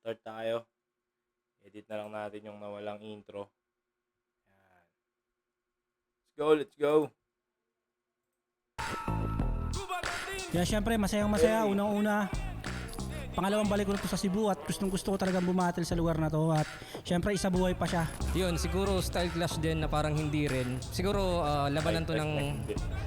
Start tayo. Edit na lang natin yung nawalang intro. Yan. Let's go, let's go. Kaya syempre, masayang-masaya. Unang-una, pangalawang balik ko na to sa Cebu at gustong-gusto ko talagang bumatil sa lugar na to. At syempre, isa buhay pa siya. Yun, siguro style clash din na parang hindi rin. Siguro labanan to ng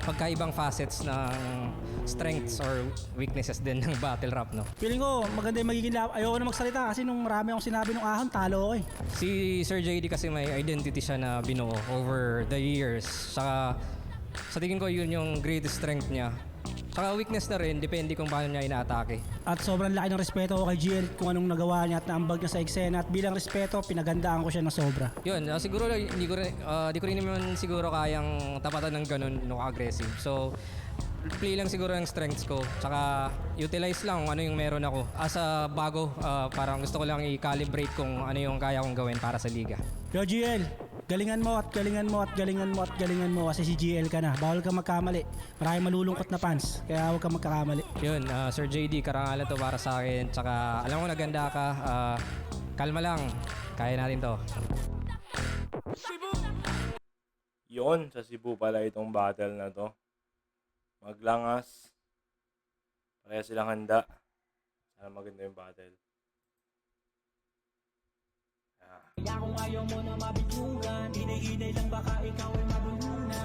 pagkaibang facets ng strengths or weaknesses din ng battle rap, no? Feeling ko, maganda yung magiging ayoko na magsalita kasi nung marami akong sinabi nung ahon, talo ako eh. Si Sir JD kasi may identity siya na binuo over the years. Saka sa tingin ko yun yung greatest strength niya. Saka weakness na rin, depende kung paano niya inaatake. At sobrang laki ng respeto ko kay GL kung anong nagawa niya at naambag niya sa eksena. At bilang respeto, pinagandaan ko siya ng sobra. Yun, siguro di ko rin naman siguro kayang tapatan ng ganun no aggressive. So play lang siguro yung strengths ko. Tsaka utilize lang kung ano yung meron ako. As a bago, parang gusto ko lang i-calibrate kung ano yung kaya kong gawin para sa liga. Yo GL, galingan mo at galingan mo at galingan mo at galingan mo kasi si GL ka na. Bawal kang magkamali. Maraming malulungkot na fans, kaya huwag kang magkakamali. Yun, Sir JD, karangalan to para sa akin. Tsaka alam ko naganda ka. Kalma lang, kaya natin to. Yun, sa Cebu pala itong battle na to. Maglangas. Pareha silang handa. Sana maganda yung battle.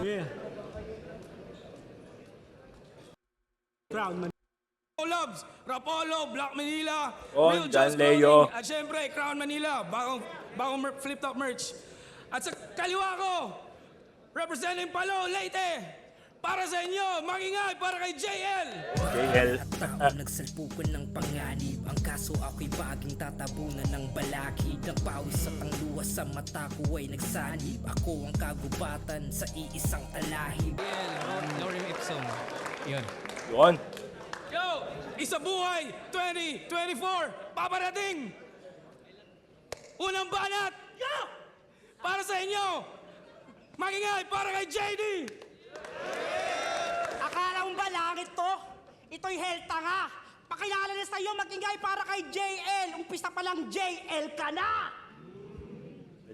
Yeah. Crown man. Loves, Rapolo, Black Manila, Oh, Real John Just Leo. Clothing, at syempre, Crown Manila, bagong flip-top merch. At sa kaliwa ko, representing Palo, Leyte, para sa inyo, magingay para kay JL. JL. Tao nagsalpukan ng panganib. Ang kaso ako'y baging tatabunan ng balakid. Ang pawis at ang luha sa mata ko ay nagsanib. Ako ang kagubatan sa iisang talahib. Lorem Ipsum. Yun. Yun. Yo, Isa Buhay 2024, paparating. Unang banat, yo, para sa inyo, magingay para kay JD. Akala mo ba langit to? Ito'y helta nga. Pakilala na sa'yo, magingay para kay JL. Umpisa pa lang JL ka na.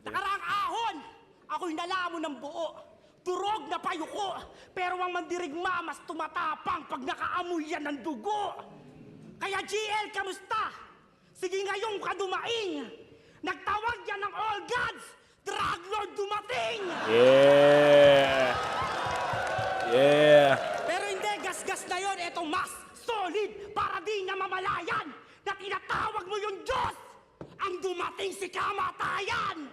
Nakaraang ahon, ako'y nalamo ng buo. Durog na payuko, pero ang mandirigma mas tumatapang pag nakaamoy yan ng dugo. Kaya GL, kamusta? Sige ngayong kadumaing. Nagtawag yan ng all gods, drug lord dumating. Yeah. Yeah. Pero hindi, gas-gas na yon. Ito mas solid para di na mamalayan na tinatawag mo yung Diyos. Ang dumating si kamatayan.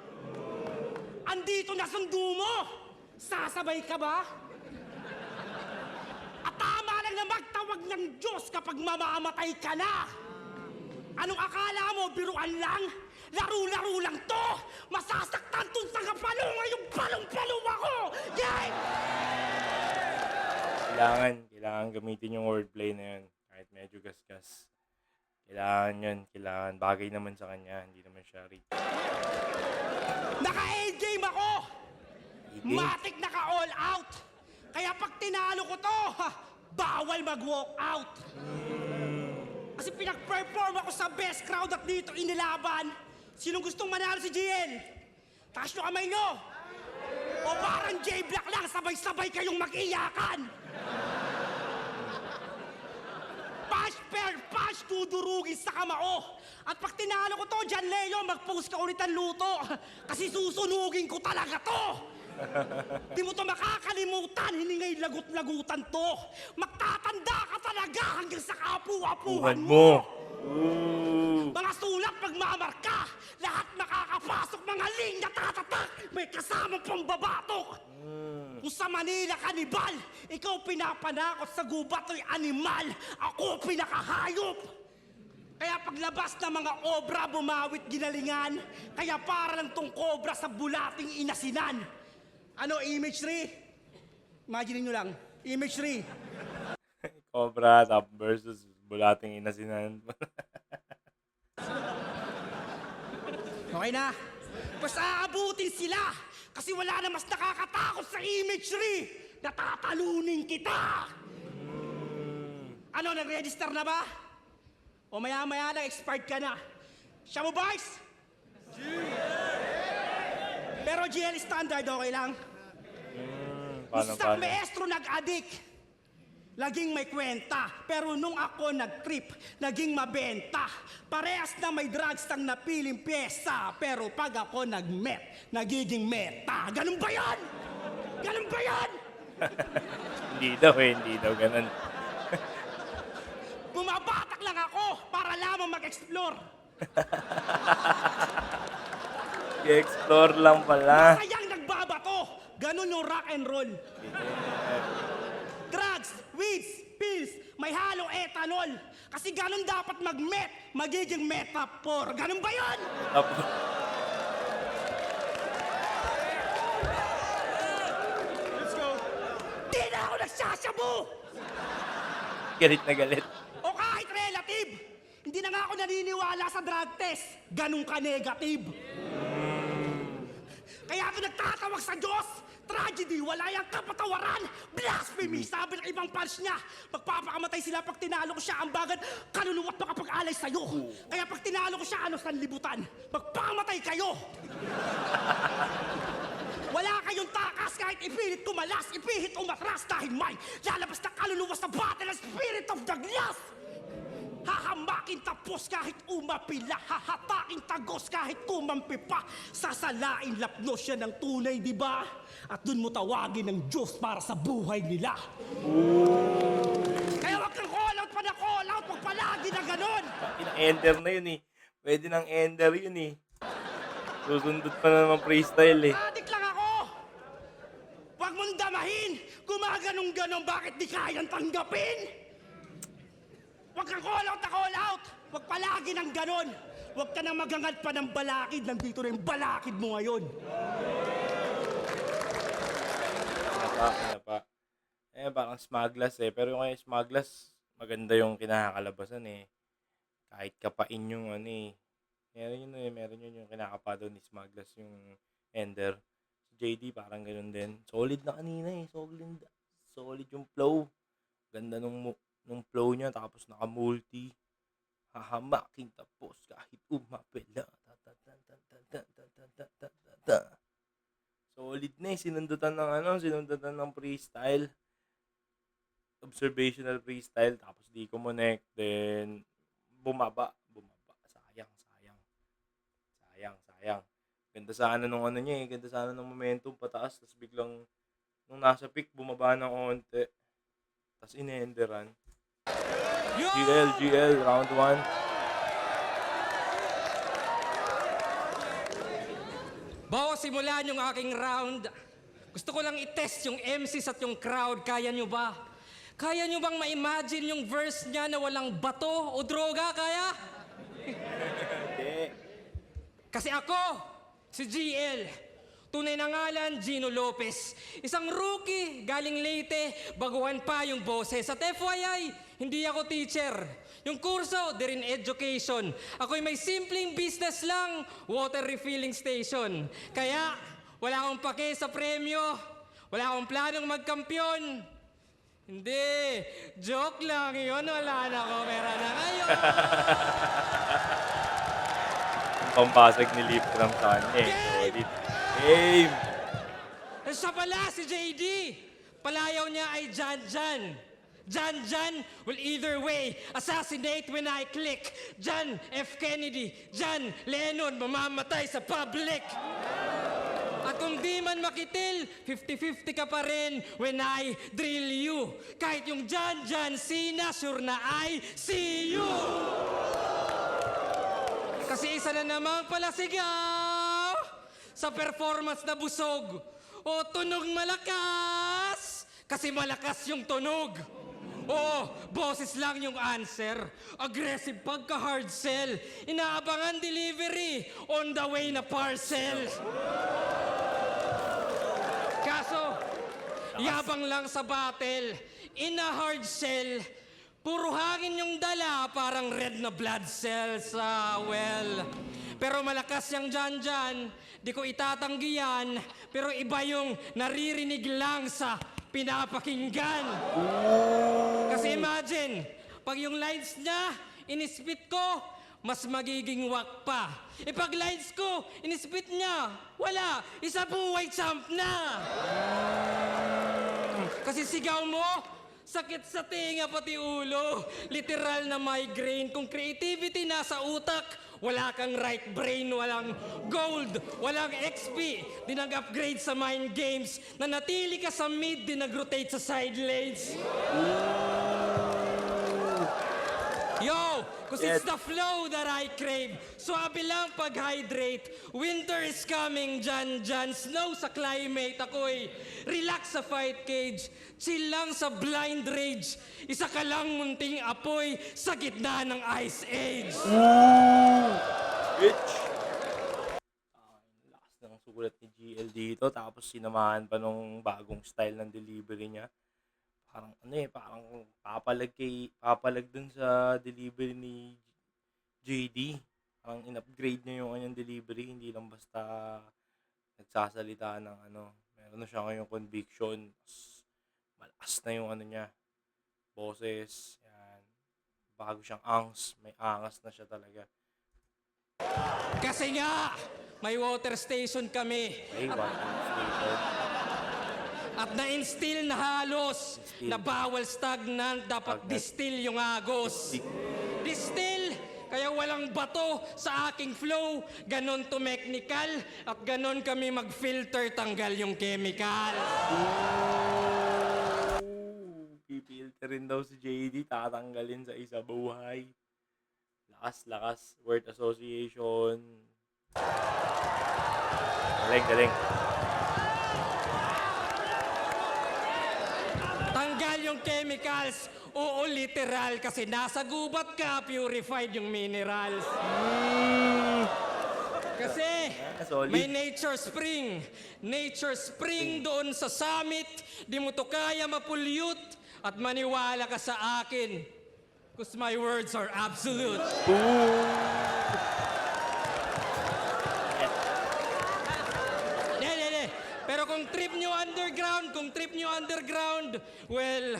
Andito na sundo mo. Sasabay ka ba? At tama lang na magtawag ng Diyos kapag mamamatay ka na. Anong akala mo, biruan lang? Laro-laro lang to. Masasaktan to sa kapalo ngayong palong-palo ako. Yeah! Kailangan gamitin yung wordplay na yun. Kahit medyo gas-gas. Kailangan yun. Kailangan. Bagay naman sa kanya. Hindi naman siya rich. Naka-A-game ako! Matik naka-all out! Kaya pag tinalo ko to, bawal mag-walk out! Kasi pinag-perform ako sa best crowd at dito inilaban. Sinong gustong manalo si GL? Taas nyo kamay nyo! O parang J-Black lang, sabay-sabay kayong mag-iyakan! Pash per pash, tudurugin sa kamao. At pag tinalo ko to, John Leo, mag-post ka ulit ang luto. Kasi susunugin ko talaga to. Di mo to makakalimutan, hindi ngay lagut-lagutan to. Magtatanda ka talaga hanggang sa kapu-apuhan mo. Mga sulat pagmamarka, lahat makakapasok, mga linya tatatak, may kasamang pambabatok. Kung sa Manila kanibal, ikaw pinapanakot sa gubat ay animal, ako pinakahayop. Kaya paglabas ng mga obra, bumawit ginalingan, kaya para lang tong kobra sa bulating inasinan. Ano, imagery? Imagine nyo lang, imagery. Cobra top versus bulating inasinan. Okay na? Basta aabutin sila kasi wala na mas nakakatakot sa imagery. Natatalunin kita! Ano, nag-register na ba? O maya-maya na, expired ka na. Siya mo, boys? Pero GL standard, okay lang? Paano, Isang paano? maestro nag-addict. Laging may kwenta. Pero nung ako nag-trip, naging mabenta. Parehas na may drugs ng napiling pyesa. Pero pag ako nag-met, nagiging meta. Ganun ba yan? Ganun ba yan? Hindi daw ganun. Bumabatak lang ako para lamang mag-explore. I-explore lang pala. Masayang nagbabato. Ganun yung rock and roll. Drugs, weeds, pills, may halong ethanol. Kasi ganun dapat mag-met, magiging metaphor. Ganun ba yun? Di na ako nagsasabu! Galit na galit. O kahit relative, hindi na nga ako naniniwala sa drug test. Ganun ka negative. Kaya ako nagtatawag sa Diyos. Tragedy, wala yang kapatawaran. Blasphemy, sabi ng ibang fans niya. Magpapakamatay sila pag tinalo ko siya. Ang bagad, kaluluwa't makapag-alay sa'yo. Kaya pag tinalo ko siya, ano sanlibutan? Magpakamatay kayo. Wala kayong takas kahit ipilit tumalas, ipilit umatras dahil may lalabas na kaluluwa sa battle ng spirit of the glass. Hahamakin tapos kahit umapila, hahatakin tagos kahit kumampi pa. Sasalain lapnos siya ng tunay, di ba? At dun mo tawagin ng Diyos para sa buhay nila. Kaya wag kang call out pa na call out, wag palagi na ganon. Ina-ender na yun eh. Pwede nang ender yun eh. Susundot pa na naman freestyle eh. Adik lang ako! Wag mong damahin! Gumaganong-ganon, bakit di kayang tanggapin? Wag kang call out na call out! Wag palagi ng ganon! Wag ka nang magangad pa ng balakid. Nandito na yung balakid mo ngayon. Pinapa. Eh, parang smaglas eh. Pero yung kaya smaglas, maganda yung kinakalabasan eh. Kahit kapain yung ano eh. Meron yun yung kinakapa doon ni smaglas yung ender. Si JD parang ganun din. Solid na kanina eh. Solid yung flow. Ganda nung flow niya. Tapos naka-multi. Hahamaking tapos kahit umapela. Solid na eh. Sinundutan ng freestyle. Observational freestyle. Tapos di connect. Then, bumaba. Sayang. Ganda sana nung ano niya eh. Ganda sana nung momentum pataas. Tapos biglang, nung nasa peak, bumaba ng onte. Tapos inenderan. GL, round 1. Bago simulan yung aking round, gusto ko lang i-test yung MCs at yung crowd. Kaya nyo ba? Kaya nyo bang ma-imagine yung verse niya na walang bato o droga? Kaya? Kasi ako, si GL, tunay na ngalan, Gino Lopez. Isang rookie, galing Leyte, baguhan pa yung boses. At FYI, hindi ako teacher. Yung kurso, di rin education. Ako'y may simpleng business lang, water refilling station. Kaya, wala akong pake sa premyo. Wala akong planong magkampiyon. Hindi, joke lang yun. Wala na ako, pera na ngayon. Pampasag ni Lip Cram sa kanya eh. Solid. Game! Siya pala si JD. Palayaw niya ay Jan. Jan will either way assassinate when I click. John F. Kennedy, John Lennon, mamamatay sa public. At kung di man makitil, 50-50 ka pa rin when I drill you. Kahit yung John Cena, sure na I see you. Kasi isa na namang palasigaw sa performance na busog o tunog malakas. Kasi malakas yung tunog. O, boses lang yung answer. Aggressive pagka-hard sell. Inaabangan delivery. On the way na parcel. Kaso, yabang lang sa battle. In a hard sell, puro hangin yung dala, parang red na blood cells. Well, pero malakas yung Jan. Di ko itatanggi yan. Pero iba yung naririnig lang sa pinapakinggan. Kasi imagine, pag yung lines niya, inispit ko, mas magiging wak pa. Pag lines ko, inispit niya, wala, isa buhay champ na. Kasi sigaw mo, sakit sa tinga pati ulo, literal na migraine. Kung creativity nasa utak, wala kang right brain, walang gold, walang XP, di nag-upgrade sa mind games, nanatili ka sa mid, di nag-rotate sa side lanes. Yo, cause it's the flow that I crave. Swabe lang pag-hydrate. Winter is coming, Jan. Snow sa climate. Ako'y relax sa fight cage. Chill lang sa blind rage. Isa ka lang munting apoy sa gitna ng ice age. Bitch! Lakas ng sulat ni GL dito. Tapos sinamahan pa nung bagong style ng delivery niya. Parang parang papalag dun sa delivery ni JD. Parang in-upgrade niya yung kanyang delivery, hindi lang basta nagsasalita ng meron na siya ngayong conviction. Malakas na yung niya, boses, yan. Bago siyang angs, may angas na siya talaga. Kasi nga, may water station kami. Ay, water station. At na-instill na halos na bawal stagnant, dapat distill yung agos. Distill, kaya walang bato sa aking flow, ganon to technical, at ganon kami mag-filter, tanggal yung chemical. Pipilterin daw si JD, tatanggalin sa isa buhay. Lakas, word association. Galing. Tanggal yung chemicals, oo literal, kasi nasa gubat ka, purified yung minerals. Kasi solid. may nature spring doon sa summit, di mo to kaya mapulyut at maniwala ka sa akin. Cause my words are absolute. Hindi. Pero kung trip nyo underground, well,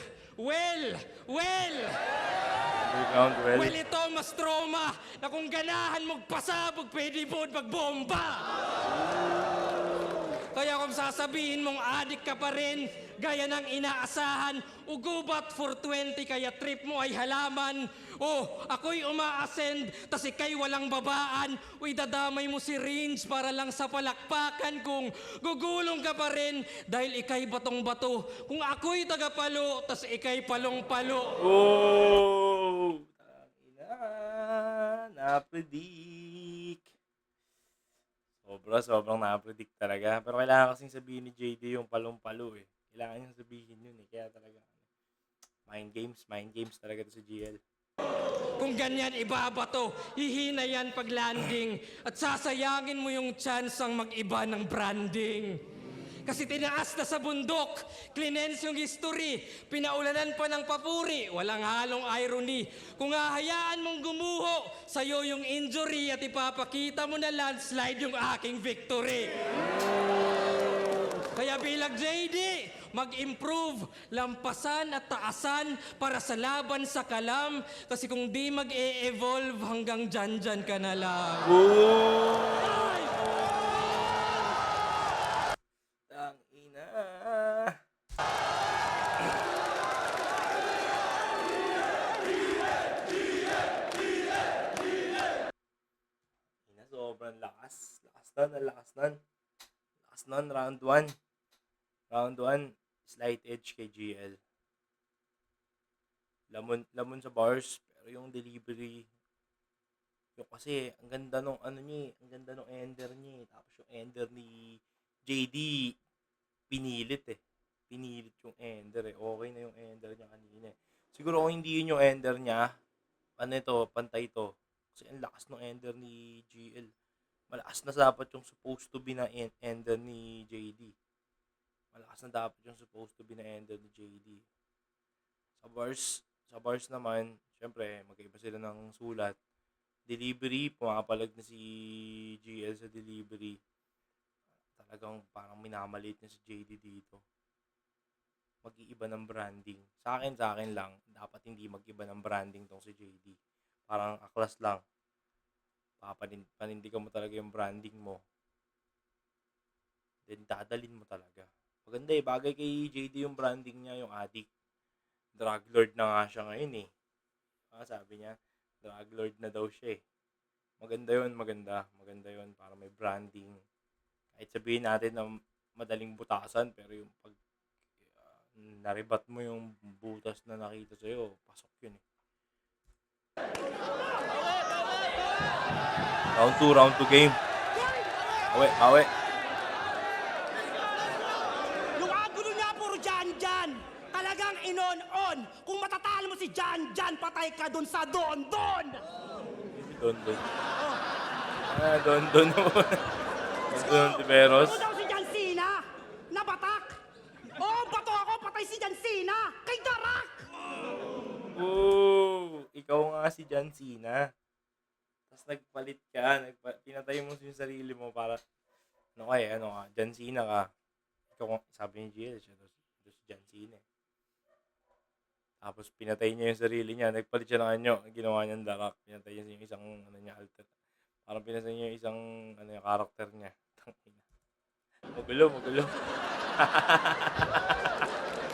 Underground, well. ito mas trauma na kung ganahan magpasabog, pwede po magbomba. Kaya kung sasabihin mong adik ka pa rin, gaya ng inaasahan, ugubat for 20, kaya trip mo ay halaman. Ako'y uma-ascend, tas ika'y walang babaan. Dadamay mo si Range para lang sa palakpakan. Kung gugulong ka pa rin, dahil ika'y batong-bato. Kung ako'y tagapalo, tas ika'y palong-palo. Na-predict. Sobrang na-predict talaga. Pero kailangan kasing sabihin ni JD yung palong-palo eh. Kailangan niyang sabihin yun eh. Kaya talaga, mind games talaga to si GL. Kung ganyan ibabato, hihina yan pag landing. At sasayangin mo yung chance ang mag-iba ng branding. Kasi tinaas na sa bundok, cleanse yung history, pinaulanan pa ng papuri, walang halong irony. Kung hahayaan mong gumuho, sa'yo yung injury at ipapakita mo na landslide yung aking victory. Kaya bilang JD, mag-improve, lampasan at taasan para sa laban sa kalam. Kasi kung di mag-e-evolve, hanggang dyan ka na lang. Ay! Tangina. Sobrang lakas. Lakas nun, round 1. Round 1, slight edge kay GL. Lamon sa bars, pero yung delivery, yung kasi, ang ganda nung ang ganda nung ender niya eh. Tapos yung ender ni JD, pinilit yung ender eh. Okay na yung ender niya kanina eh. Siguro kung hindi yun yung ender niya, pantay to. Kasi ang lakas ng ender ni GL. Malakas na dapat yung supposed to be na ender ni JD. Malakas na dapat yung supposed to be na ender ni JD. Sa bars naman, syempre, magkaiba sila ng sulat. Delivery, pumapalag na si GL sa delivery. Talagang parang minamalit niya si JD dito. Mag-iiba ng branding. Sa akin lang, dapat hindi mag-iba ng branding tong si JD. Parang aklas lang. panindigan mo talaga yung branding mo, then dadalin mo talaga. Maganda bagay kay JD yung branding niya, yung addict. Drug lord na nga siya ngayon eh. Sabi niya, drug lord na daw siya eh. Maganda yun, maganda. Maganda yun para may branding. Kahit sabihin natin na madaling butasan, pero yung pag naribat mo yung butas na nakita sa'yo, pasok yun eh. Round 2 game. Awe. Yung angulo niya, puro dyan. Talagang inon-on. Kung matatalo mo si Jan, patay ka dun sa Don. Si Don. Don. Don Tiberos. Ano daw si John Cena? Nabatak? Oo, bato ako, patay si John Cena. Kay Darak! Ikaw nga si John Cena. Tapos nagpalit ka, pinatay mo yung sarili mo para, John Cena ka. Ikaw, sabi ni GL, siya si John Cena. Tapos pinatay niya yung sarili niya, nagpalit siya ng ginawa niyang Darak. Pinatay niya yung isang, alter. Parang pinatay niya yung isang, karakter niya. Magulo.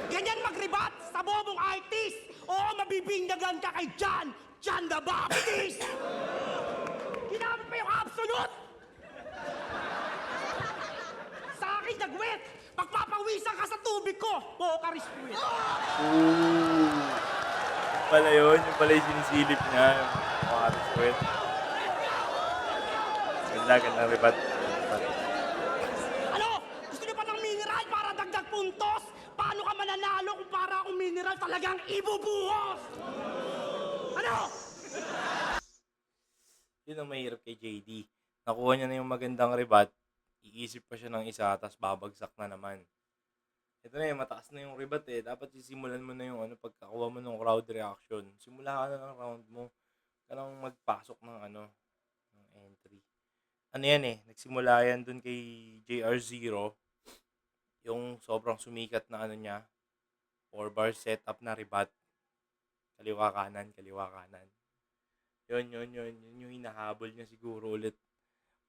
Ganyan magribat sa bobong artist. Oo, mabibingdagan ka kay John the Baptist. Ginamit pa yung absolute. Sa akin nagwet. Pagpapawisan ka sa tubig ko. Oo, karispuit. Yung pala yung sinisilip niya, yung mga sweat. Ganda ribat. Ano? Gusto niyo pa ng mineral para dagdag puntos? Paano ka mananalo kung para akong mineral talagang ibubuhos? Ano? Yun ang mahirap kay JD. Nakuha niya na yung magandang ribat, iisip pa siya ng isa, tapos babagsak na naman. Ito na mataas na yung ribat eh. Dapat sisimulan mo na yung pagkakuha mo ng crowd reaction. Simula ka na ng round mo. Kanang magpasok ng ng entry. Nagsimula yan dun kay JR0. Yung sobrang sumikat na niya. 4-bar setup na ribat. Kaliwa kanan. Yun yung hinahabol niya siguro ulit.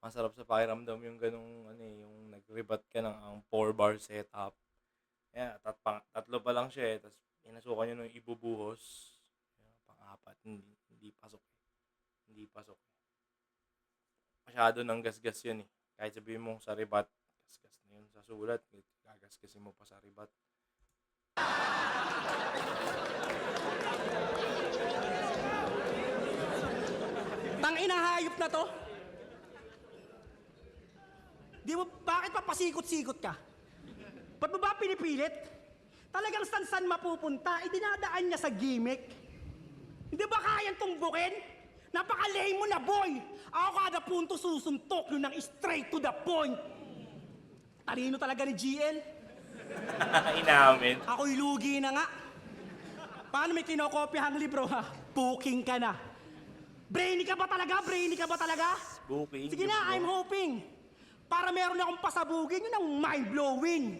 Masarap sa pakiramdam yung ganung yung nag-ribat ka ng ang 4-bar setup. Tatlo pa lang siya tapos pinasukan niya nung ibubuhos. Pang-apat, hindi pasok. Masyado nang gasgas yun eh. Kahit sabihin mo sa ribat, gasgas na yun sa sulat, gagasgasin mo pa sa ribat. Tanginang hayop na to. Bakit pa pasikot-sikot ka? Ba't mo ba pinipilit? Talagang san mapupunta, dinadaan niya sa gimmick. Hindi ba kayang tumbukin? Napaka-lame mo na, boy! Ako kada punto susuntok yun ng straight to the point. Talino talaga ni GL. Inamin. Ako'y lugi na nga. Paano may kinokopyahang libro, ha? Booking ka na. Brainy ka ba talaga? Booking. Sige na, I'm hoping. Para meron akong pasabugin, yun ang mind-blowing.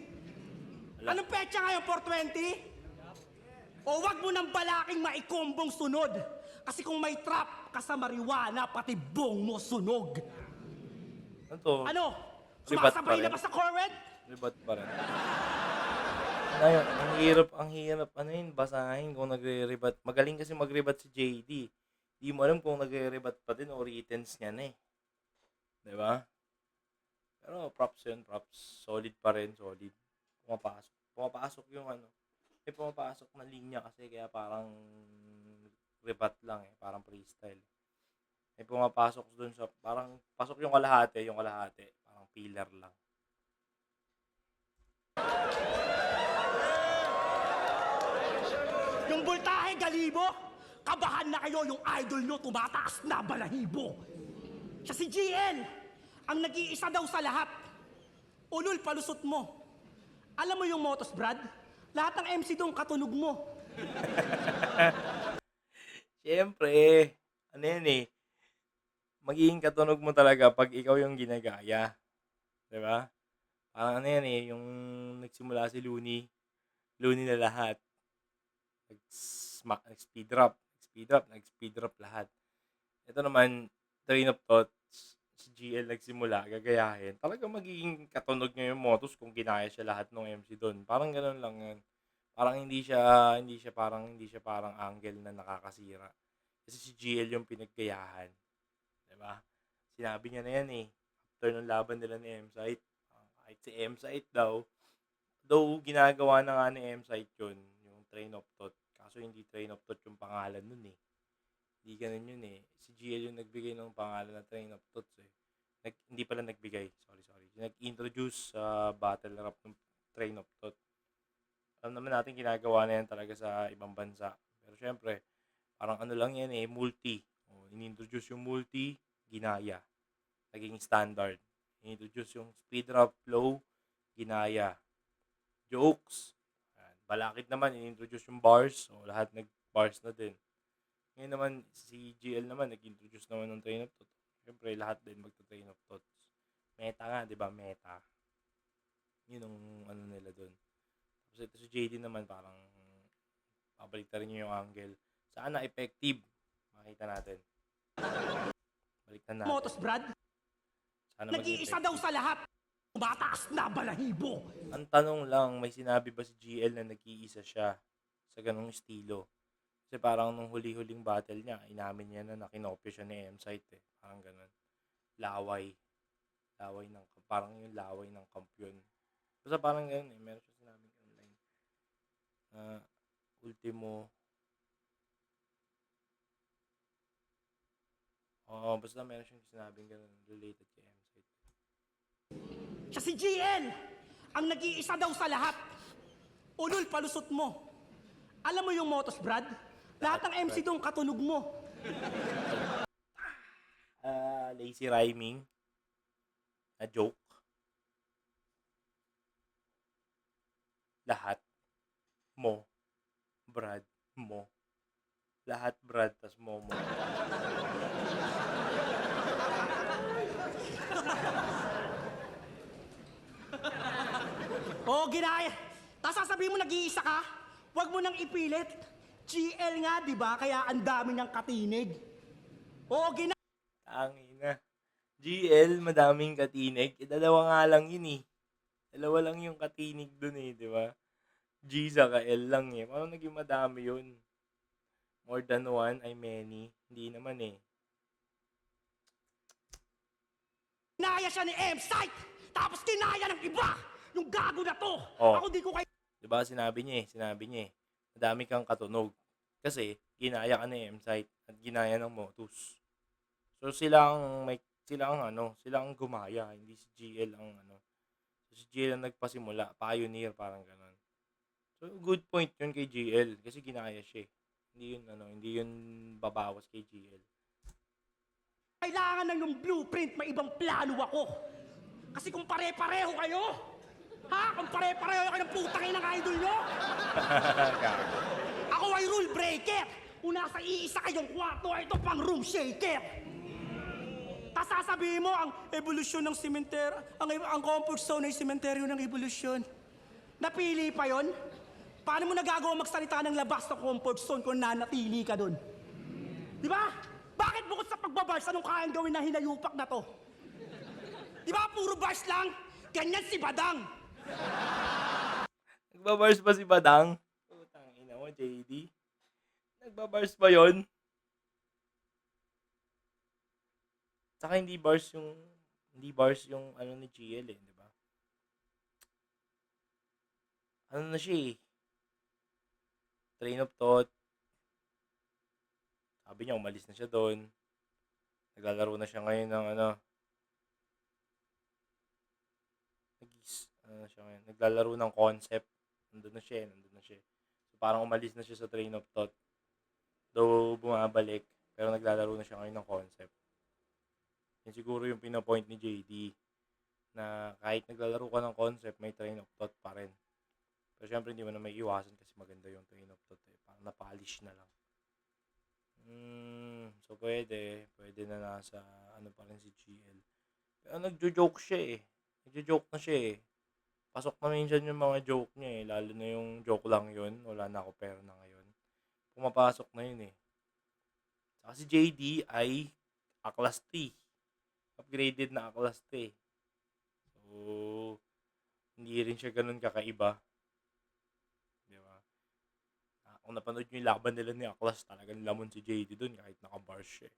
Anong petsa ngayon, 420? O wag mo nang balaking maikombong sunod. Kasi kung may trap ka sa marijuana, pati bong mo sunog. Ano? Ribat Sumasabay pa rin. na ba sa correct? Ribat pa rin. Ang hirap basahin kung nagre-ribat. Magaling kasi mag-ribat si JD. Di mo alam kung nagre-ribat pa din o reitens niya na eh. Diba? Pero props. Solid pa rin. Pumapasok yung may pumapasok na linya kasi kaya parang ribat lang eh. Parang freestyle. May pumapasok dun sa, parang pasok yung kalahati. Parang pillar lang. Yung bultahe, galibo. Kabahan na kayo, yung idol nyo tumataas na balahibo. Siya si GL, ang nag-iisa daw sa lahat. Ulol, palusot mo. Alam mo yung motos, Brad? Lahat ng MC doon katunog mo. Siyempre, magiging katunog mo talaga pag ikaw yung ginagaya. Diba? Parang yung nagsimula si Looney na lahat. Nag-speed drop lahat. Ito naman, Train of Thought, si GL nagsimula, gagayahin, talagang magiging katunog niya yung Motus kung ginaya siya lahat ng MC dun. Parang gano'n lang 'yan. Parang hindi siya parang angle na nakakasira. Kasi si GL yung pinaggayahan, 'di ba? Sinabi niya na 'yan, eh, after nung laban nila ni M-Sight, kahit si M-Sight daw, though ginagawa na nga ni M-Sight yun, yung Train of Thought, kaso hindi Train of Thought yung pangalan nun, eh. Hindi gano'n yun, eh. Si GL yung nagbigay ng pangalan na Train of Thoughts, eh. Hindi pala nagbigay, sorry. Nag-introduce sa battle rap ng Train of Thought. Alam naman natin ginagawa na yan talaga sa ibang bansa. Pero syempre, parang ano lang yan, eh, multi. O, in-introduce yung multi, ginaya. Naging standard. In-introduce yung speed rap flow, ginaya. Jokes. Balakid naman, in-introduce yung bars. O, lahat nag-bars na din. Ngayon naman, si GL naman, nag-introduce naman ng Train of Thought. Siyempre, lahat din magta-Train of Thoughts. Meta nga, di ba? Meta. Yun ang ano nila dun. Tapos ito si JD naman, parang pabaliktarin niyo yung angle. Sana effective. Makita natin. Baliktad natin. Motos, Brad. Sana maging Nag-iisa daw effective. sa lahat. Mataas na balahibo. Ang tanong lang, may sinabi ba si GL na nag-iisa siya sa ganong estilo? Kasi parang nung huli-huling battle niya, inamin niya na kinopya siya ni M-Sight, eh. Parang ganun. Laway. Parang yung laway ng kampiyon. Basta parang ganun, eh. Meron siya sinabing online. Ultimo. Oo, basta meron siyang sinabing ganun related kay M-Sight. Siya si GL. Ang nag-iisa daw sa lahat. Ulul, palusot mo. Alam mo yung Motos, Brad? Lahat ng MC doon katunog mo. Lazy rhyming. Na joke. Lahat. Mo. Brad. Mo. Lahat Brad, tas mo. Oo, ginaya. Tapos sasabihin mo nag-iisa ka? Huwag mo nang ipilit. GL nga, di ba? Kaya ang dami niyang katinig. Oo, Tangina. GL, madaming katinig. Dalawa nga lang yun, eh. Dalawa lang yung katinig dun, eh, di ba? G saka L lang, eh. Paano naging madami yun? More than one ay many. Hindi naman, eh. ginaya siya ni M-Sight. Tapos kinaya ng iba. Yung gago na to. Oh. Ako di ko kayo Di ba sinabi niya, eh. Madami kang katunog. Kasi, ginaya ka ni M-Sight at ginaya ng Motus. So, sila ang gumaya. Hindi si GL ang So, si GL ang nagpasimula. Pioneer, parang ganun. So, good point yun kay GL. Kasi ginaya siya, eh. Hindi yun babawas kay GL. kailangan ng yung blueprint. May ibang plano ako. Kasi kung pare-pareho kayo, kung pare-pareho kayo ng putang inang idol nyo, ako ay rule breaker. Kung nasa iisa kayong kwarto, ito pang room shaker. Tas sasabihin mo, ang evolusyon ng sementeryo, ang comfort zone ay sementeryo ng evolusyon. Napili pa yon? Paano mo nagagawa magsalita ng labas ng comfort zone kung nanatili ka dun? Di ba? Bakit bukod sa pagbabars, anong kayang gawin na hinayupak na to? Di ba, puro bars lang? Ganyan si Badang. Nagbabars ba si Badang? Putang ina mo, JD. Nagbabars ba yon? Saka hindi bars yung ano ni GL, eh, di ba? Ano na siya, eh. Train of Thought. Sabi niya, umalis na siya doon. Naglalaro na siya ngayon ng naglalaro ng concept. Nandun na siya. So, parang umalis na siya sa Train of Thought. Though bumabalik, pero naglalaro na siya ngayon ng concept. Yan siguro yung pinapoint ni JD na kahit naglalaro ka ng concept, may Train of Thought pa rin. Pero syempre hindi mo na may iwasan kasi maganda yung Train of Thought, eh. Parang na-polish na lang. So pwede na nasa pa rin si GL. Pero nagjo-joke siya, eh. Nagjo-joke na siya, eh. Pasok na minsan yung mga joke niya, eh. Lalo na yung joke lang yun. Wala na ako pera na ngayon. Pumapasok na yun, eh. Saka si JD ay A-class T. Upgraded na A-class T. So, hindi rin siya ganun kakaiba. Di ba? Kung napanood nyo yung laban nila ni A-class, talagang lamon si JD dun kahit naka-bars siya.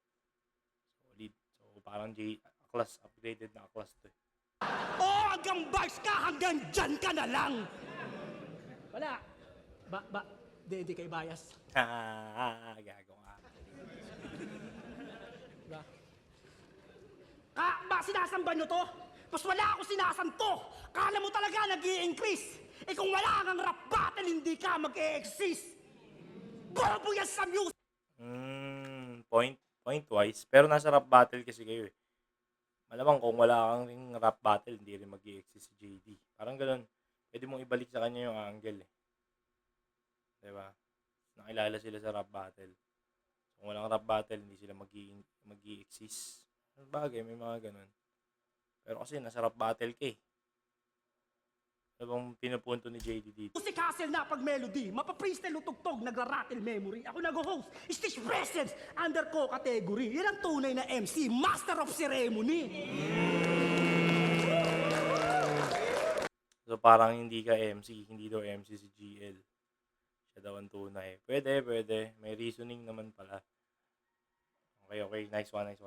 Solid. So, parang A-class, upgraded na A-class to. Hanggang bars ka, hanggang dyan ka na lang. Wala. Hindi kay bias. Gago ka. Diba? Sinasamba nyo to? Mas wala ako sinasanto. Kala mo talaga nag-i-increase. Kung wala kang rap battle, hindi ka mag-e-exist. Bobo yan sa music. Point-wise. Pero nasa rap battle kasi kayo eh. Malamang kung wala kang rap battle, hindi rin mag-i-exist si JD. Parang ganun. Pwede mong ibalik sa kanya yung angle eh. Diba? Nakilala sila sa rap battle. Kung walang rap battle, hindi sila mag-i-exist. Bagay, may mga ganun. Pero kasi nasa rap battle ka eh. Ano bang pinupunto ni JD dito? Music hustle na pag melody, mapa-freestyle utugtog, nagra-rattle memory. Ako nag-host, stage presence, under ko category. Yan ang tunay na MC, master of ceremony. So parang hindi ka MC, hindi daw MC si GL. Siya daw ang tunay. Pwede. May reasoning naman pala. Okay. Nice one.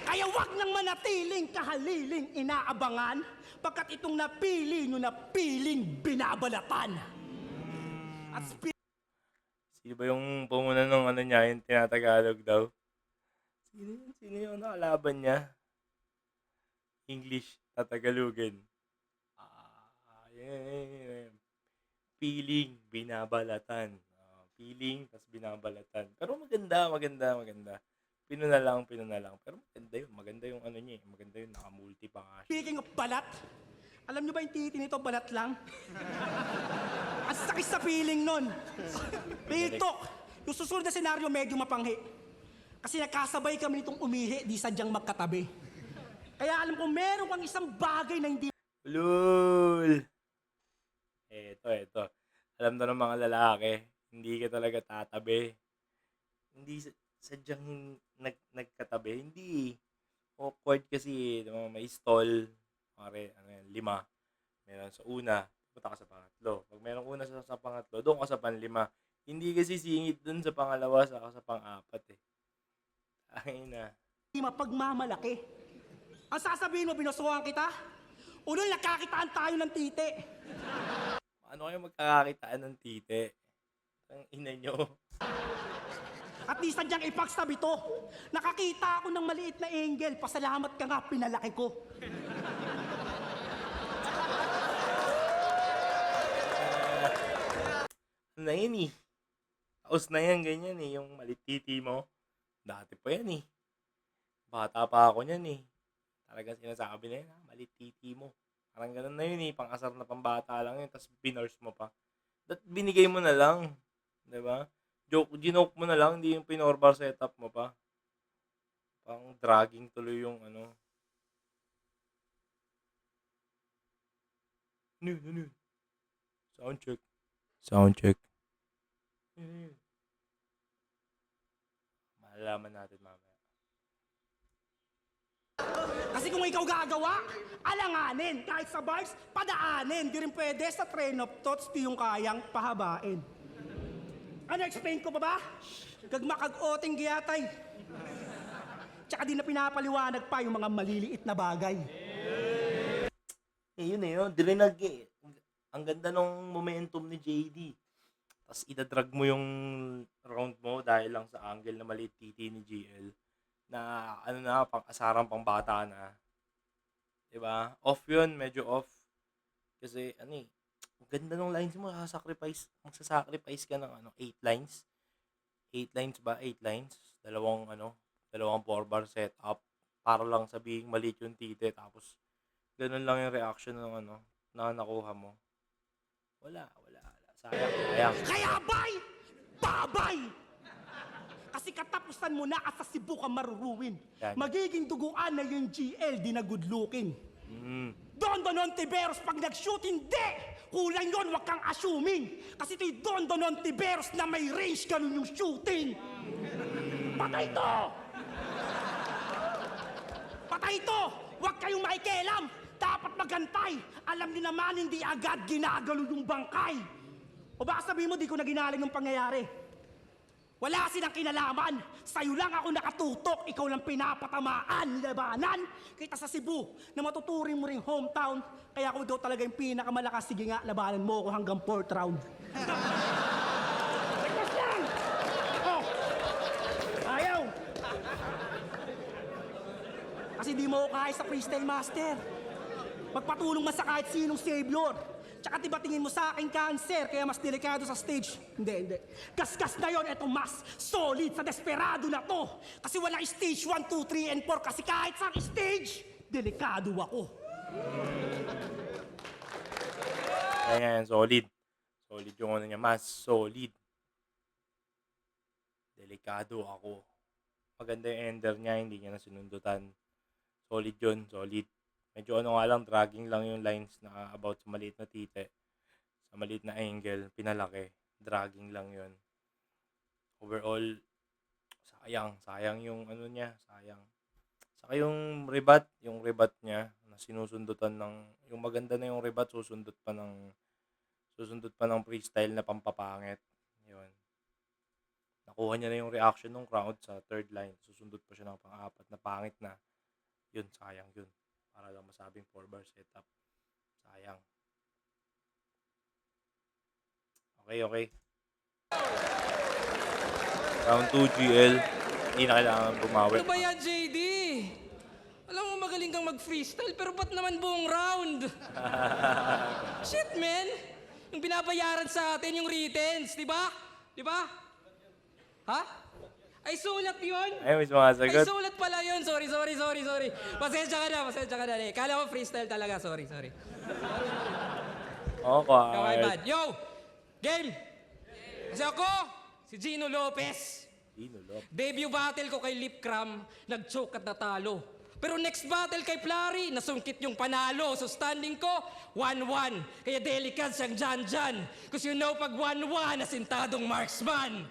Kaya wag nang manatiling kahaliling inaabangan, pagkat itong napili nyo na piling binabalatan. At Sino ba yung pumuna ng ano niya, yung tinatagalog daw? Sino yung nakalaban niya? English, tatagalugin. Yeah. Piling, binabalatan. Piling, tas binabalatan. Pero maganda. Pino na lang. Pero maganda yung ano niya eh. Maganda yung nakamulti pa nga siya. speaking of balat, alam nyo ba yung titi nito, balat lang? Ang sakit sa feeling nun. Pitok, yung susunod na senaryo medyo mapanghi. Kasi nakasabay kami nitong umihi, di sadyang magkatabi. Kaya alam ko meron kang isang bagay na hindi Lul! Ito. Alam na ng mga lalaki, hindi ka talaga tatabi. Hindi sadyang nagkatabi. Hindi. Awkward kasi, may stall. Pare, 5. Meron sa una, punta ka sa pangatlo. Pag meron una sa pangatlo, doon ka sa panlima. Hindi kasi singit doon sa pangalawa, saka sa pang-apat eh. Ay na. mapagmamalaki. Ang sasabihin mo, binusuhan kita? Unang nagkakitaan tayo ng titi. Ano kayo magkakakitaan ng tite? Ang ina nyo. At di sadyang ipagsabi to. Nakakita ako ng maliit na angle. Pasalamat ka nga, pinalaki ko. Ano na yun eh. Taos na yan, ganyan eh. Yung malititi mo. Dati pa yan eh. Bata pa ako niyan eh. Talagang sinasabi na yun, malititi mo. Parang ganun na yun eh. Pang-asar na pambata lang yun. Tapos binars mo pa. Binigay mo na lang. Diba? Ginoke mo na lang. Hindi yung pinorbar setup mo pa. Pang dragging tuloy yung ano. Ano? Sound check. Malalaman natin mamaya. Kasi kung ikaw gagawa, alanganin. Kahit sa bars, padaanin. Di rin pwede sa train of thoughts, di yung kayang pahabain. Ano, explain ko pa ba? Gagmakag-oting giyatay. Tsaka di na pinapaliwanag pa yung mga maliliit na bagay. Yun eh, dirinag eh. Ang ganda ng momentum ni JD. Tapos idadrag mo yung round mo dahil lang sa angle na maliit titi ni GL. Na ano na, pang-asarang pang bata na. Diba? Off yun, medyo off. Kasi ano eh, ang ganda ng lines mo, magsasacrifice ka ng 8 lines. 8 lines ba? 8 lines. Dalawang 4-bar setup. Para lang sabihin maliit yung titi. Tapos, ganun lang yung reaction ng na nakuha mo. Wala. Sayang. Kaya babay! Kasi katapusan mo na at sa Cebu ka maruruin. Yan. Magiging duguan na yung GL, di na good looking. Don Ontiveros pag nag-shoot, hindi! Kulang yun, wag kang assuming. Kasi ito'y Don Ontiveros na may range, ganun yung shooting. Patay to! Patay ito! Huwag kayong makikialam! Dapat magantay! Alam niyo naman, hindi agad ginagalo yung bangkay! O baka sabihin mo, di ko na ginaling yung pangyayari. Wala silang kinalaman. Sa'yo lang ako nakatutok. Ikaw lang pinapatamaan. Labanan. Kita sa Cebu na matuturing mo ring hometown. Kaya kung ikaw talaga yung pinakamalakas, sige nga, labanan mo ako hanggang 4th round. Request lang! Oh! Ayaw! Kasi di mo ako kaya sa freestyle master. Magpatulong man sa kahit sinong savior. Tsaka diba tingin mo sa akin cancer, kaya mas delikado sa stage? Hindi. Gasgas na yon, eto mas solid sa desperado na to. Kasi walang stage 1, 2, 3, and 4. Kasi kahit sa stage, delikado ako. Kaya nga yan, solid. Solid yung ano niya, mas solid. Delikado ako. Maganda yung ender niya, hindi niya na sinundutan. Solid yun, solid. Medyo ano nga lang, dragging lang yung lines na about sa maliit na tite. Sa maliit na angle, pinalaki. Dragging lang yun. Overall, sayang yung ano niya, sayang. Saka yung rebat niya, na sinusundutan ng, yung maganda na yung rebat, susundot pa ng freestyle na pampapangit. Yun. Nakuha niya na yung reaction ng crowd sa third line. Susundot pa siya ng pang-apat na pangit na. Yun, sayang yun. Para lang masabing 4-bar setup. Sayang. Okay. Round 2 GL. Hindi na kailangan bumawi. Ano ba yan, JD? Alam mo, magaling kang mag-freestyle, pero ba't naman buong round? Shit, man! Yung binabayaran sa atin, yung writtens, di ba? Di ba? Ha? Ay, sulat yun? Ay, may sumasagot. Ay, sulat pala yun. Sorry. Pasensya ka na. Kala ko freestyle talaga. Sorry. Okay. Okay, bad. Yo! Game! Kasi ako, si Gino Lopez. Debut battle ko kay Lip Cram, nag-choke at natalo. Pero next battle kay Plari, nasungkit yung panalo. So standing ko, 1-1. Kaya delicate siyang Jan. Because you know, pag 1-1, asintadong marksman.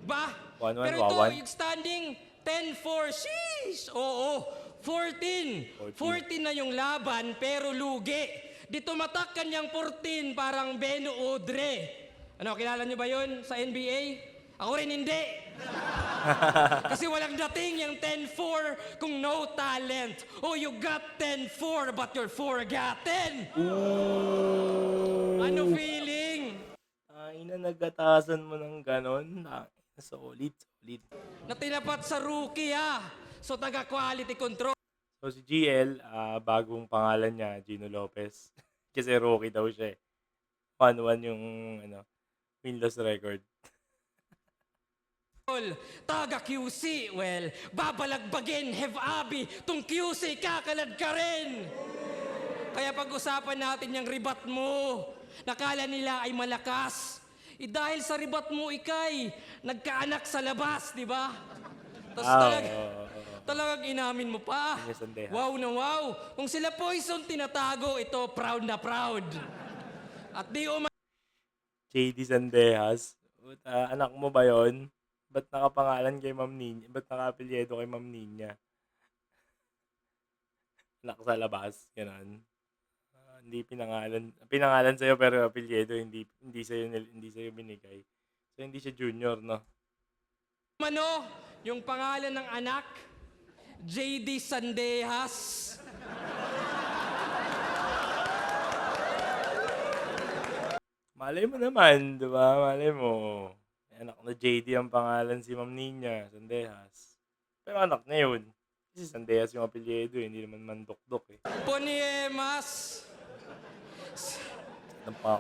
Ba? 1-1, Pero ito, wawan. yung standing, 10-4. Sheesh! Oo, 14 na yung laban, pero lugi. Di tumatak kanyang 14, parang Beno Udre. Ano, kilala niyo ba yun sa NBA? Ako rin hindi. Kasi walang dating yung 10-4 kung no talent. Oh, you got 10-4 but you're forgotten. Ano feeling? Ay na, nagkatasan mo ng ganon. Solid. Na tinapat sa rookie So taga-quality control. So si GL, bagong pangalan niya, Gino Lopez. Kasi rookie daw siya. 1-1 yung win-loss record. Taga QC, well, babalagbagin, have abi, tong QC kakalad ka rin. Kaya pag-usapan natin yung ribat mo. Nakala nila ay malakas. Dahil sa ribat mo, ikay, nagkaanak sa labas, di ba? Tapos talagang inamin mo pa. Wow na wow. Kung sila Poison tinatago, ito proud na proud. At di JD Sandehas. Anak mo ba yon? Ba't nakapangalan kay Ma'am Ninya? Ba't naka-apelyedo kay Ma'am Ninya? Anak sa labas, gano'n. Hindi pinangalan sa'yo pero apelyedo hindi sa'yo binigay. So hindi siya junior, no? yung pangalan ng anak, JD Sandehas. Malay mo naman, di ba? Malay mo. May anak na JD ang pangalan si Ma'am Ninya, Sandehas. Pero anak niya yun. Kasi Sandehas yung apelyedo, hindi naman mandok-dok eh. Poniemas.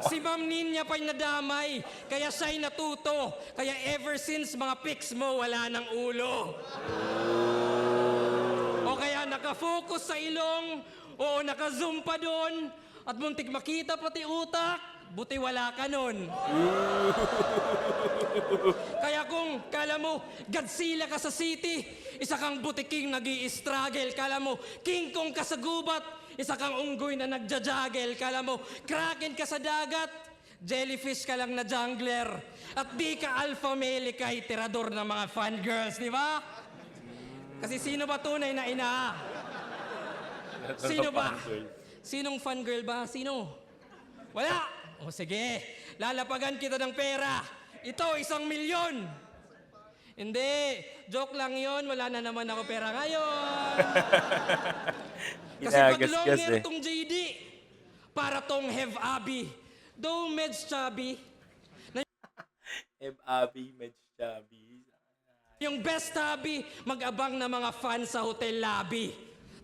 Si Ma'am Ninya pa'y nadamay, kaya siya'y natuto. Kaya ever since mga pics mo, wala ng ulo. O kaya nakafocus sa ilong, o nakazoom pa doon, at muntik makita pati utak, buti wala ka nun. Kaya kung kala mo, Godzilla ka sa city, isa kang butiking nag-i-struggle. Kala mo, King Kong ka sa gubat, isa kang unggoy na nagja-juggle. Kala mo, Kraken ka sa dagat, jellyfish ka lang na jungler. At di ka alpha male, ika'y tirador ng mga fangirls, di ba? Kasi sino ba tunay na ina? Sino ba? Fangirl. Sinong fangirl ba? Sino? Wala! O sige, lalapagan kita ng pera. Ito, 1,000,000. Hindi, joke lang yon. Wala na naman ako pera ngayon. Kasi pag Ginagasgas longer eh. tong JD, para tong have Abby. Though meds chubby, Abby, Medj Chubby. yung best hobby, mag-abang na mga fans sa hotel lobby.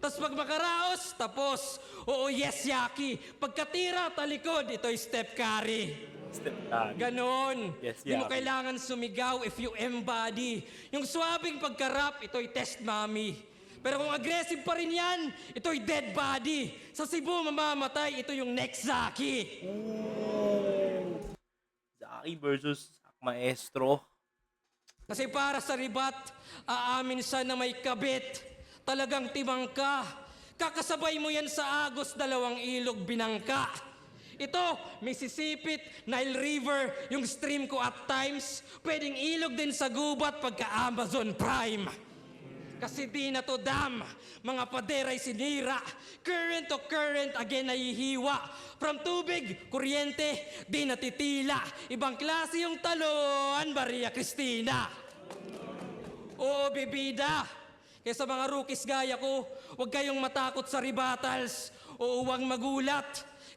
Tapos pag makaraos, tapos. Oo, yes, Yaki. Pagkatira, talikod, ito'y step carry. Step tag. Ganon. Yes, Di mo Yaki. kailangan sumigaw if you embody. Yung swabing pagkarap, ito'y test mommy. Pero kung aggressive pa rin yan, ito'y dead body. Sa Cebu, mamamatay, ito yung next Zaki. Zaki versus Maestro. Kasi para sa ribat, aamin siya na may kabit. Talagang timang ka. Kakasabay mo yan sa Agos, 2 ilog binangka. Ito, Mississippi, Nile River, yung stream ko at times. Pwedeng ilog din sa gubat pagka Amazon Prime. Kasi di na to dam, mga pader ay sinira. Current to current, again nahihiwa. From tubig, kuryente, di natitila. Ibang klase yung talon, Maria Cristina. Oo, bibida. Kaya sa mga rookies gaya ko, huwag kayong matakot sa rebuttals o huwag magulat.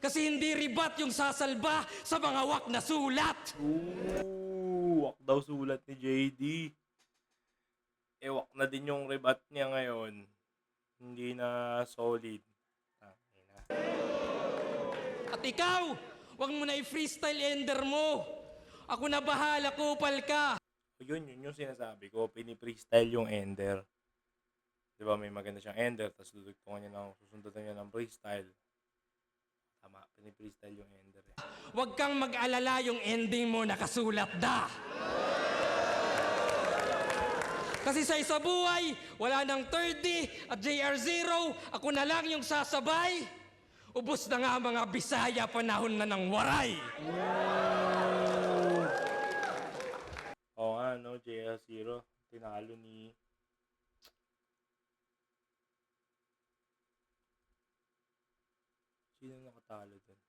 Kasi hindi ribat yung sasalba sa mga wak na sulat. Wak daw sulat ni JD. Wak na din yung rebat niya ngayon. Hindi na solid. At ikaw, huwag mo na i-freestyle ender mo. Ako na bahala, kupal ka. Yun yung sinasabi ko. Pini-freestyle yung ender. Diba may maganda siyang ender, tapos dudugtungan niya ng susundutan niya ng freestyle. Tama, pini-freestyle yung ender eh. Huwag kang mag-alala, yung ending mo nakasulat da. Kasi sa isa buhay, wala nang 30 at JR0, ako na lang yung sasabay. Ubus na nga mga Bisaya, panahon na ng waray. Oo nga, no, JR0, tinalo ni... Sino nakatalo dun?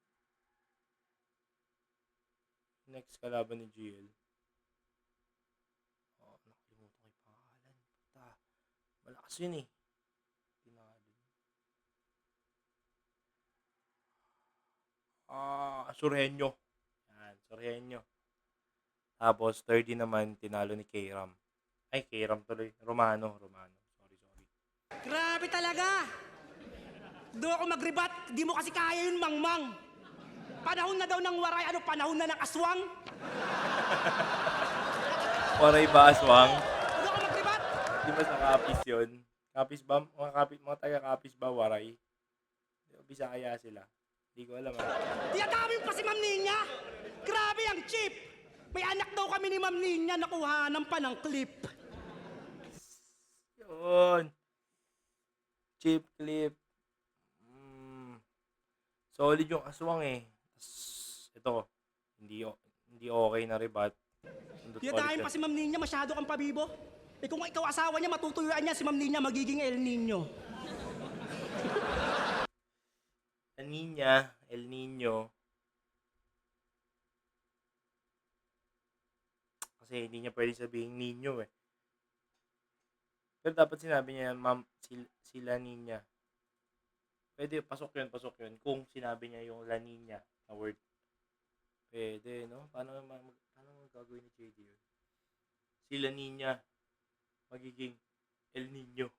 Next kalaban ni GL. Oh, nakalimutan ko yung pangalan. Puta. Malakas yun eh. Tinalo. Surhenyo. Yan, Surhenyo. Tapos, 30 naman, tinalo ni K-Ram. Ay, K-Ram tuloy. Romano. Sorry. Grabe talaga! Doon ako mag-rebat, di mo kasi kaya yun, mangmang. Panahon na daw ng waray, ano panahon na ng aswang? Waray ba, aswang? Doon ako mag-rebat. Di ba sa Kapis yun? Kapis ba? Mga taga-Kapis ba, waray? Bisaya sila. Di ko alam. Tiyadami pa si Ma'am Ninya. Grabe ang cheap. May anak daw kami ni Ma'am Ninya, nakuhanan pa ng clip. Yun. Chip clip. Solid yung aswang eh. Ito, hindi okay na rebat. Tiyadami pa si Ma'am Ninya, masyado kang pabibo. Eh kung ikaw asawa niya, matutuyuan niya si Ma'am Ninya, magiging El Nino. El Nino. Kasi hindi niya pwede sabihin Nino eh. Pero dapat sinabi niya, ma'am, sila Ninya. Pwede, pasok yun. Kung sinabi niya yung La Niña na word. Pwede, no? Paano gagawin ni JD yun? Si La Niña, magiging El Nino.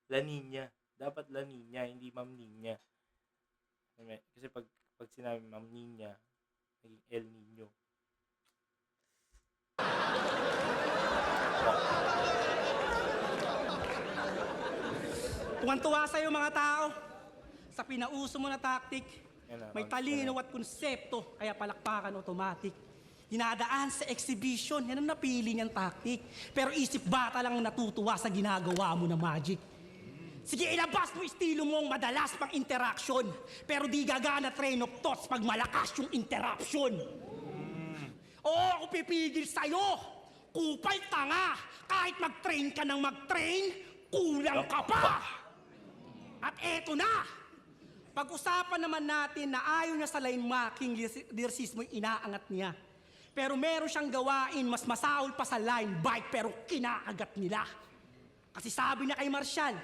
La Niña. Dapat La Niña, hindi Ma'am Niña. Kasi pag sinabi Ma'am Niña, magiging El Nino. Tuwan-tuwa sa'yo mga tao. Sa pinauso mo na tactic, may talino at konsepto, kaya palakpakan automatic. Dinadaan sa exhibition, yan ang napili niyang tactic. Pero isip bata lang ang natutuwa sa ginagawa mo na magic. Sige, ilabas mo estilo mong madalas pang interaction, pero di gagana train of thoughts pag malakas yung interruption. Oo, ako pipigil sa'yo. Kupal tanga. Kahit mag-train ka ng mag-train, kulang ka pa. At eto na! Pag-usapan naman natin na ayaw niya sa line marking lyricismo yung inaangat niya. Pero meron siyang gawain mas masaol pa sa line bike pero kinaagat nila. Kasi sabi niya kay Marshall,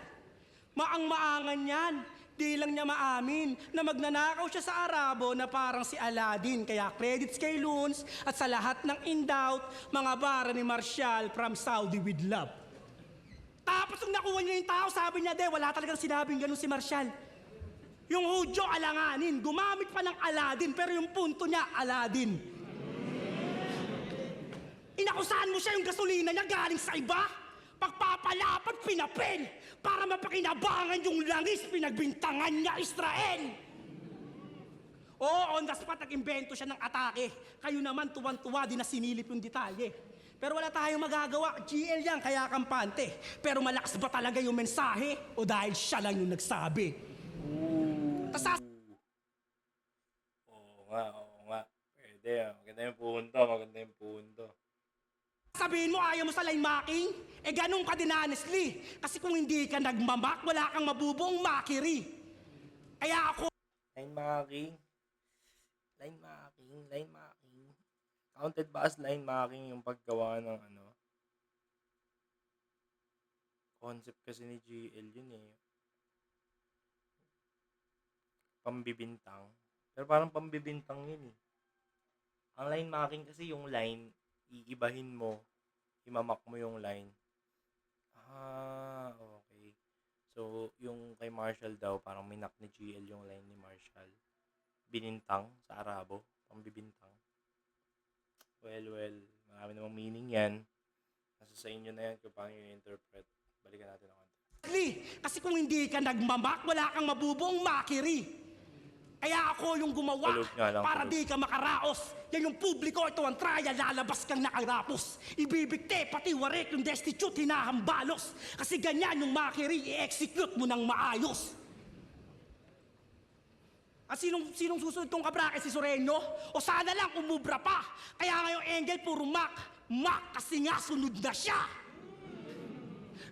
maang-maangan yan. Di lang niya maamin na magnanakaw siya sa Arabo na parang si Aladdin. Kaya credits kay Loons at sa lahat ng in doubt, mga bara ni Marshall from Saudi with love. Tapos nung nakuha niya yung tao, sabi niya, wala talagang sinabing ganun si Marshall. Yung Hudyo alanganin, gumamit pa ng Aladdin, pero yung punto niya, Aladdin. Inakusahan mo siya yung gasolina niya galing sa iba? Pagpapalapat, pinapel. Para mapakinabangan yung langis, pinagbintangan niya Israel. Oo, on the spot, nag-imbento siya ng atake. Kayo naman, tuwan-tuwa, di na sinilip yung detalye. Pero wala tayong magagawa. GL yan, kaya kampante. Pero malakas ba talaga yung mensahe? O dahil siya lang yung nagsabi? Tas Oo nga. Pwede. Maganda yung punto. sabihin mo ayaw mo sa line marking? Ganun ka din honestly. Kasi kung hindi ka nagmamak, wala kang mabubuong makiri. Kaya ako, Line marking. Counted ba as line marking yung paggawa ng concept kasi ni GL yun eh. Pambibintang. Pero parang pambibintang yun eh. Ang line marking kasi yung line, iibahin mo, imamak mo yung line. Okay. So, yung kay Marshall daw, parang minak ni GL yung line ni Marshall. Binintang sa Arabo, pambibintang. Well, marami namang meaning yan. Nasa sa inyo na yan kung paano yung interpret. Balikan natin ang konti. kasi kung hindi ka nagmamak, wala kang mabubuong makiri. Kaya ako yung gumawa Tulog nga lang, para tulog. di ka makaraos. Yan yung publiko, ito ang trial, lalabas kang nakarapos. Ibibigte, pati warek yung destitute, hinahambalos. Kasi ganyan yung makiri, i-execute mo ng maayos. At sinong susunod tong kabrake, si Sureño? O sana lang umubra pa. Kaya ngayong Engel, puro Mac kasi nga sunod na siya.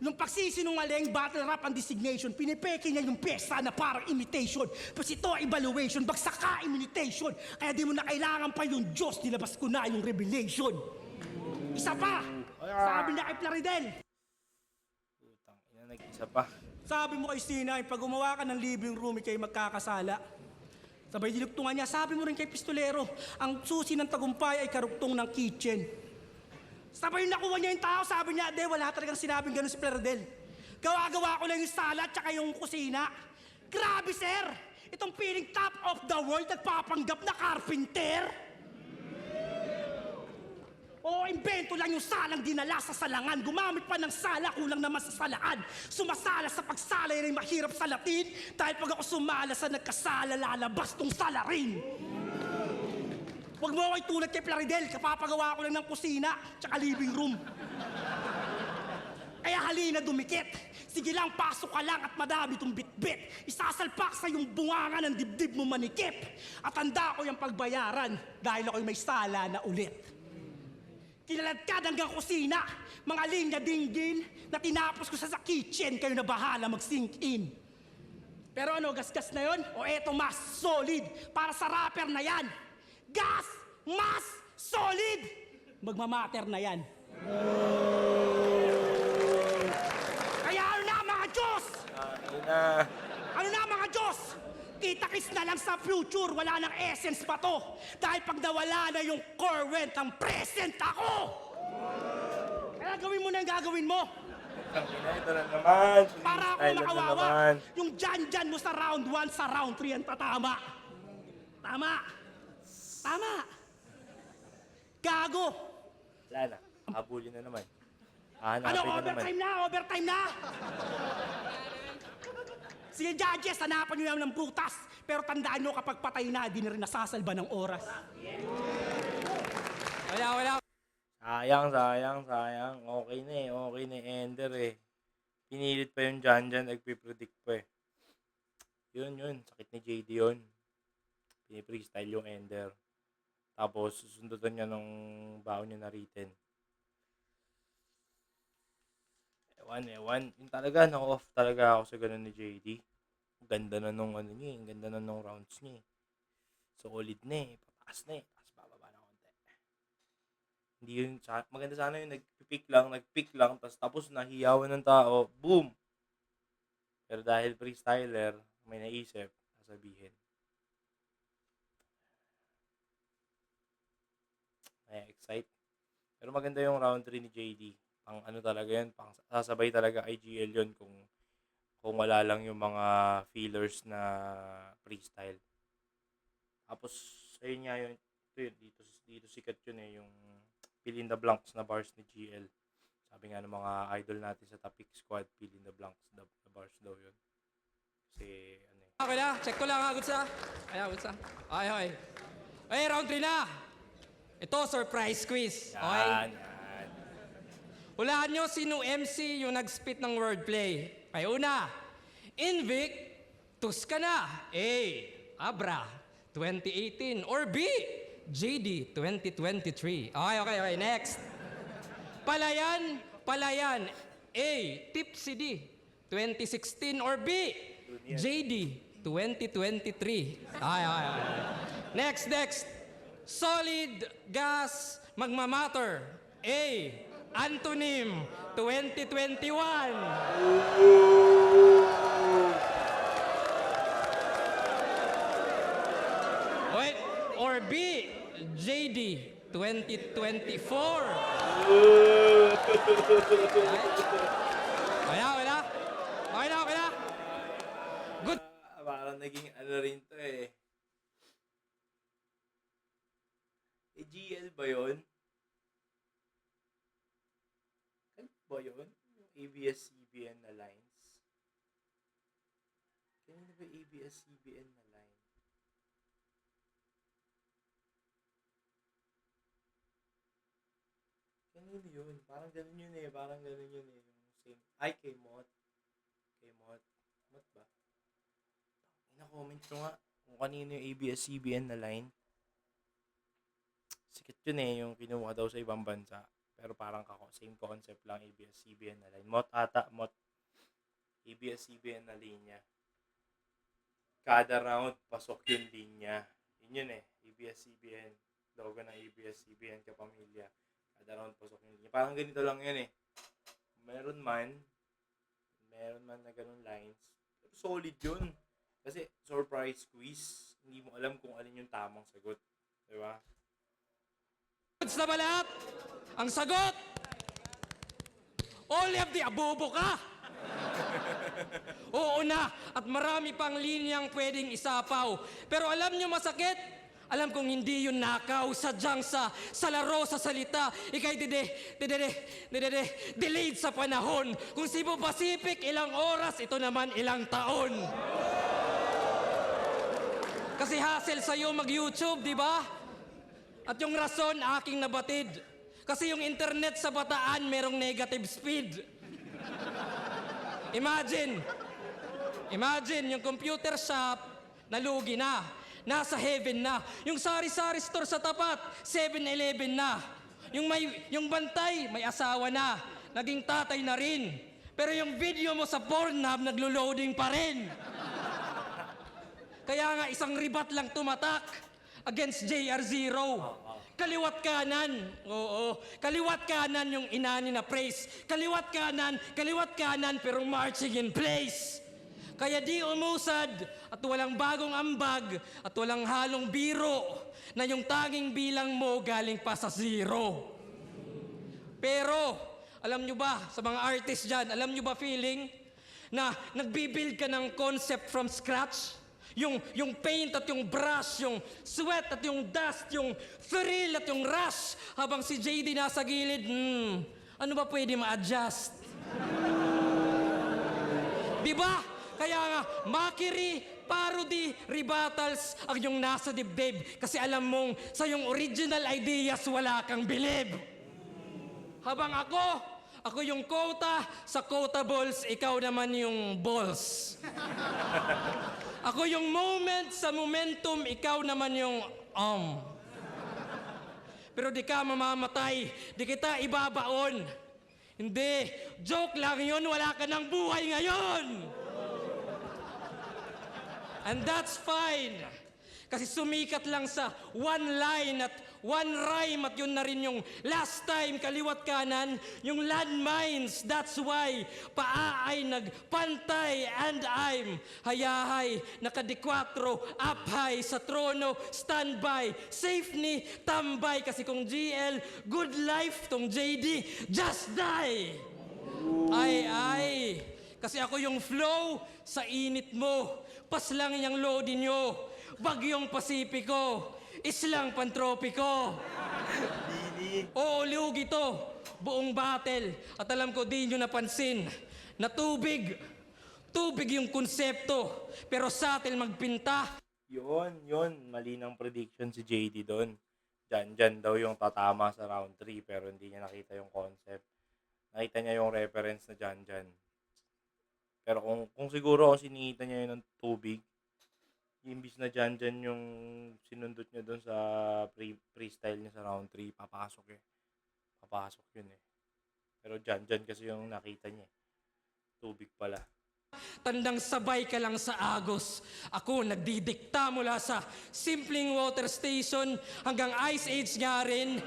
Nung pagsisinungaling, battle rap ang designation, pinipeke niya yung pesa na parang imitation. Tapos ito, evaluation, bagsak ka, imitation. Kaya di mo na kailangan pa yung Diyos, nilabas ko na yung revelation. Isa pa, sabi niya kay Plaridel. Putang ina, nag-isa pa. Sabi mo kay Sinay, pag gumawa ka ng living room, ikay magkakasala. Sabay dinugtungan niya, sabi mo rin kay Pistolero, ang susi ng tagumpay ay karugtong ng kitchen. Sabay nakuha niya yung tao, sabi niya, wala talagang sinabing ganun si Plaridel. Gawa-gawa ko lang yung sala at saka yung kusina. Grabe, sir! Itong feeling top of the world, nagpapanggap na carpenter. O, imbento lang yung salang dinala sa salangan. Gumamit pa ng sala, kulang naman sa salaan. Sumasala sa pagsala, yun ay mahirap sa Latin. Dahil pag ako sumala sa nagkasala, lalabas tong sala rin. Huwag mo ako'y tulad kay Plaridel, kapapagawa ko lang ng kusina, tsaka living room. Kaya halina dumikit. Sige lang, pasok ka lang at madami itong bitbit. Isasalpak sa yung bunganga ng dibdib mo manikip. At handa ko yung pagbayaran dahil ako'y may sala na ulit. Kilaladkad hanggang kusina, mga linya dinggin na tinapos ko sa kitchen, kayo na bahala mag-sink in. Pero ano, gasgas na yon? O eto mas solid, para sa rapper na yan. Gas! Mas! Solid! Magmamatter na yan. Kaya ano na mga Diyos? Ano na mga Diyos? Kita-kits na lang sa future, wala nang essence pa to. Dahil pag nawala na yung current, ang present ako! Kaya gawin mo na yung gagawin mo. Ang ina, ito na naman. Para ako Thailand na makawawa. naman. Yung dyan mo sa round 1, sa round 3 ang tatama. Tama. Gago. Wala na. Habulin na naman. Ano, Hahanapin na naman. overtime na? Sige, judges, hanapan nyo naman ng butas. Pero tandaan nyo, kapag patay na, di na rin nasasalba ng oras. Wala. Sayang. Okay na Ender eh. Pinilit pa yung Janjan, nagpipredict pa eh. Yun. Sakit ni JD yun. Pini-freestyle yung Ender. Tapos, susundutan niya nung baon niya na written. Ewan. Yung talaga, na-off talaga ako sa ganun ni JD. ganda na nung ano niya, ang ganda na nung rounds niya. Solid na eh, pataas na eh, tapos bababa na konti. Hindi yun, maganda sana yung nag-pick lang, tapos nahiyawan ng tao, boom! Pero dahil freestyler, may naisip, sasabihin. Excite. Pero maganda yung round 3 ni JD. Pang ano talaga yun, pang sasabay talaga kay GL yun kung wala lang yung mga feelers na freestyle. Tapos, ayun nga yun, dito sikat yun eh, yung fill in the blanks na bars ni GL. Sabi nga ng mga idol natin sa Topic Squad, fill in the blanks na bars daw yun. Kasi, ano eh. Okay na, check ko lang ha, Gutsa. Ayan, Gutsa. Okay. Okay, round 3 na. Ito, surprise quiz. Okay? Yan. Hulaan nyo sino MC yung nag-spit ng wordplay. Okay, una. Invictus ka na. A. Abra, 2018. Or B. JD, 2023. Okay, next. Palayan. A. Tipsy D, 2016. Or B. JD, 2023. Okay. Next. Solid gas magmamatter. A. Antonym 2021. Wait, or B. JD 2024. Wala. Okay na. Good. Parang naging ano rin to eh. GL ba yun? Ano ba yun? Yung ABS-CBN na lines? Kanina ba ABS-CBN na line? Kanina yun? Parang ganun yun eh. Yung same. Ay, kay Mot. Mot ba? Ina-comment ko nga kung kanino yung ABS-CBN na line. Sikat yun eh, yung kinuha daw sa ibang bansa. Pero parang same concept lang, ABS-CBN na line. Mot. ABS-CBN na linya. Kada round, pasok yung linya. Yun eh, ABS-CBN. Logo ng ABS-CBN kapamilya. Kada round, pasok yung linya. Parang ganito lang yun eh. Meron man na ganun lines. Pero solid yun. Kasi surprise quiz. Hindi mo alam kung alin yung tamang sagot. Diba? Goods na ba lahat? Ang sagot, all of the abobo ka. Oo na, at marami pang linyang pwedeng isapaw. Pero alam nyo masakit? Alam kong hindi yun nakaw, sadyang sa laro, sa salita. Ika'y delayed sa panahon. Kung Cebu Pacific, ilang oras, ito naman ilang taon. Kasi hassle sa'yo mag-YouTube, di ba? At yung rason, aking nabatid. Kasi yung internet sa Bataan, merong negative speed. Imagine, yung computer shop, nalugi na. Nasa heaven na. Yung sari-sari store sa tapat, 7-Eleven na. Yung bantay, may asawa na. Naging tatay na rin. Pero yung video mo sa Pornhub, naglo-loading pa rin. Kaya nga, isang ribat lang tumatak against JR0. Kaliwat kanan. Oo. Kaliwat kanan yung inani na praise. Kaliwat kanan, pero marching in place. Kaya di umusad at walang bagong ambag at walang halong biro na yung tanging bilang mo galing pa sa zero. Pero, alam nyo ba, sa mga artist dyan, alam nyo ba feeling na nagbibuild ka ng concept from scratch? Yung paint at yung brush, yung sweat at yung dust, yung thrill at yung rush, habang si JD nasa gilid, ano ba pwede ma-adjust? Diba? Kaya nga, mockery, parody, rebuttals ang yung nasa dibdib. Kasi alam mong sa yung original ideas wala kang bilib. Habang ako yung quota sa quotables, ikaw naman yung balls. Ako yung moment sa momentum, ikaw naman yung Pero di ka mamamatay, di kita ibabaon. Hindi, joke lang yun, wala ka ng buhay ngayon. And that's fine. Kasi sumikat lang sa one line at one rhyme at yun na rin yung last time kaliwat kanan, yung landmines. That's why paa ay nagpantay and I'm hayahay, nakadikwatro, up high sa trono, standby, safe ni tambay. Kasi kung GL, good life, tong JD, just die. Ay, kasi ako yung flow sa init mo, pas lang yung loading nyo. Bagyong Pasipiko, islang pantropiko. Oo, liug ito, buong battle. At alam ko di nyo napansin na tubig yung konsepto. Pero sa atin magpinta. Yun. Mali ng prediction si JD doon. Dyan daw yung tatama sa round 3 pero hindi niya nakita yung concept. Nakita niya yung reference na dyan. Pero kung siguro kung sinita niya yun ng tubig, imbis na dyan yung sinundot niya doon sa freestyle niya sa round 3, papasok yun eh. Pero dyan kasi yung nakita niya. Tubig pala. Tandang sabay ka lang sa agos. Ako nagdidikta mula sa simpleng water station hanggang ice age nga rin.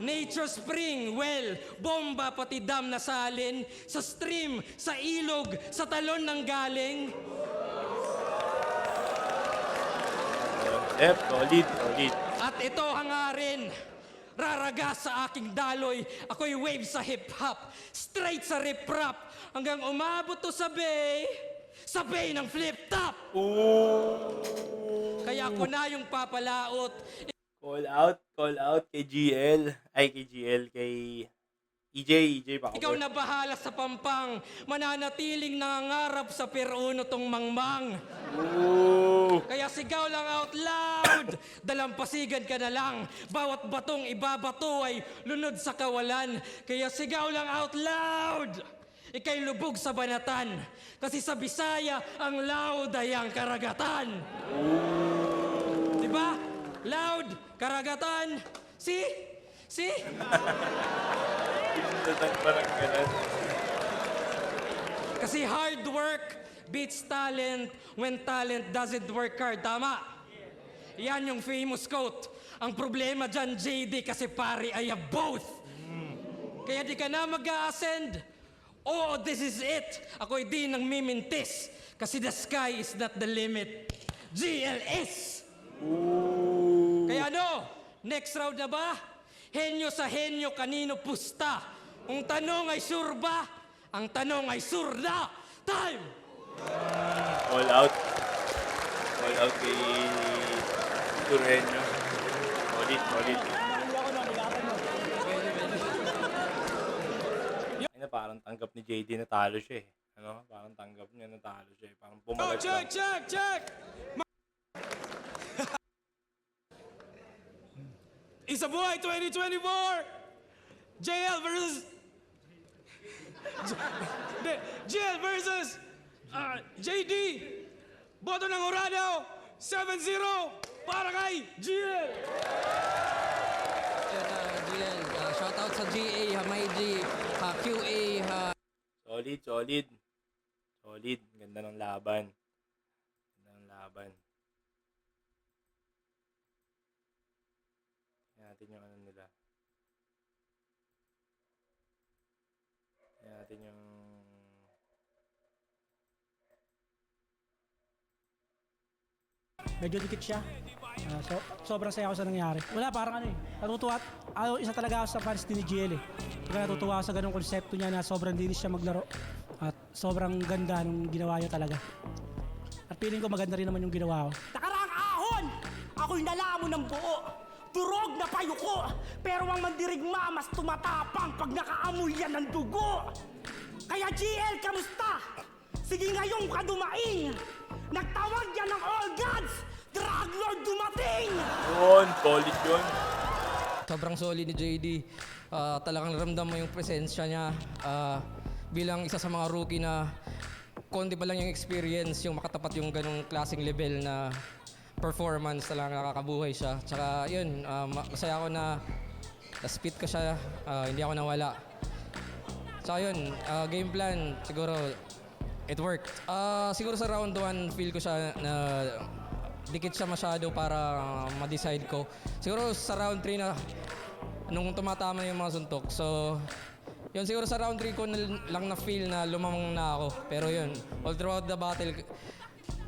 Nature spring, well, bomba pati dam na salin. Sa stream, sa ilog, sa talon ng galing. Solid. At ito hangarin, raraga sa aking daloy. Ako'y wave sa hip-hop, straight sa rip-rap, hanggang umabot to sa bay ng flip-top. Kaya ako na yung papalaot. Call out kay GL. Kay EJ pa. Ikaw na bahala sa pampang, mananatiling nangangarap sa peruno tong mangmang. Kaya sigaw lang out loud, dalampasigan ka na lang. Bawat batong ibabato ay lunod sa kawalan. Kaya sigaw lang out loud, ikay lubog sa banatan. Kasi sa Bisaya, ang loud ay ang karagatan. Diba? Loud, karagatan. See? Kasi hard work beats talent when talent doesn't work hard. Tama? Yan yung famous quote. Ang problema dyan, JD, kasi pare I have both. Kaya di ka na mag-a-ascend. Oh, this is it. Ako'y di nang mimintis. Kasi the sky is not the limit. GLS! Kaya ano? Next round na ba? Henyo sa henyo, kanino pusta? Ang tanong ay sure ba? Ang tanong ay sure na. Time! All out kay Sureño. Solid. Ay, parang tanggap ni JD na talo siya eh. Ano? Parang tanggap niya na talo siya eh. Parang pumalag lang. Check! Isa Buhay 2024! JL versus... JL versus JD! Boto ng Horado, 7-0 para kay GL! GL, shoutout sa GA, Hamay G, QA, Solid. Ganda ng laban. Tingnan natin yung ano nila. Tingnan natin yung... Medyo dikit siya. Sobrang saya ako sa nangyari. Wala, parang ano eh. Natutuwa. Isa talaga ako sa fans din ni GL eh. Kaya natutuwa ako sa ganung konsepto niya na sobrang dinis siya maglaro. At sobrang ganda nung ginawa niya talaga. At feeling ko maganda rin naman yung ginawa ko. Nakaraang ahon, ako'y nalamo ng buo. Durog na payuko, pero ang mandirigma mas tumatapang pag nakaamoy yan ng dugo. Kaya GL, kamusta? Sige ngayong kadumaing. Nagtawag yan ng all gods. Drug Lord dumating! Solid yun. Sobrang solid ni JD. Talagang ramdam mo yung presensya niya. Bilang isa sa mga rookie na konti pa lang yung experience, yung makatapat yung ganong klaseng level na performance, talagang nakakabuhay siya. Tsaka yun, masaya ako na na-spit ko siya, hindi ako nawala. Tsaka yun, game plan, siguro It worked. Siguro sa round 1, feel ko siya na dikit siya masyado para ma-decide ko. Siguro sa round 3 na nung tumatama yung mga suntok. So, yun siguro sa round 3 ko lang na feel na lumamang na ako. Pero yun, all throughout the battle,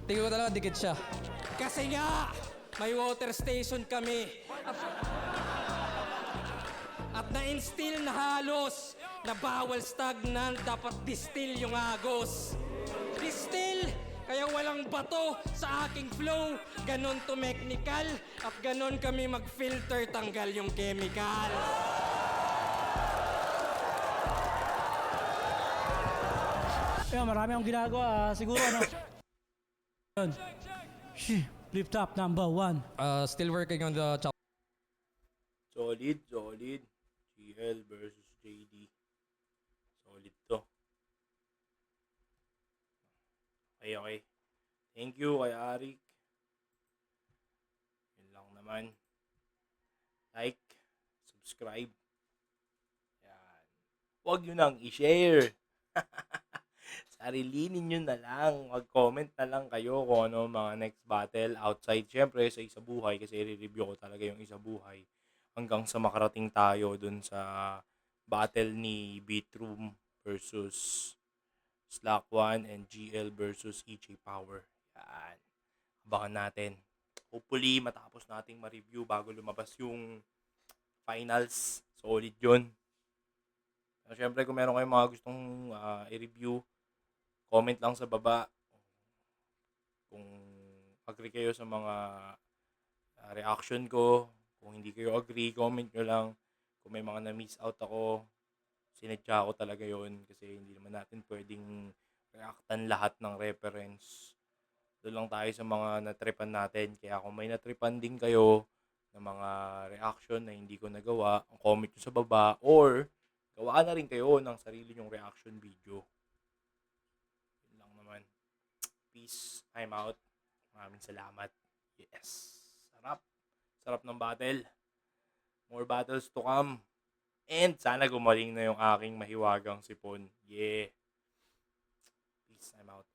tingin ko talaga dikit siya. Kasi nga, may water station kami. At na-instill na halos na bawal stagnant, dapat distill yung agos. Distill, kaya walang bato sa aking flow. Ganon to technical at ganon kami mag-filter, tanggal yung chemical. Ayun, marami akong ginagawa. Siguro ano. Yun. Flip top number 1. Still working on the chop. Solid, solid. GL versus JD. Solid to. Okay, okay. Thank you kay Arik. Yun lang naman. Like, subscribe. Yan. Huwag nyo nang i-share. Sarilinin nyo na lang. Mag-comment na lang kayo kung ano mga next battle outside. Siyempre, sa Isa Buhay kasi i-review ko talaga yung Isa Buhay. Hanggang sa makarating tayo dun sa battle ni Beatroom versus Slack 1 and GL versus EJ Power. Yan. Abangan natin. Hopefully, matapos nating ma-review bago lumabas yung finals. Solid yun. Siyempre, kung meron kayong mga gustong i-review, comment lang sa baba. Kung agree kayo sa mga reaction ko. Kung hindi kayo agree, comment nyo lang. Kung may mga na-miss out ako, sinadya ko talaga yon kasi hindi naman natin pwedeng reactan lahat ng reference. Doon lang tayo sa mga natripan natin. Kaya kung may natripan din kayo ng mga reaction na hindi ko nagawa, comment nyo sa baba or gawa na rin kayo ng sarili nyong reaction video. Yun lang naman. Peace. I'm out. Maraming salamat. Yes. Sarap. Sarap ng battle. More battles to come. And sana gumaling na yung aking mahiwagang sipon. Yeah. Peace. I'm out.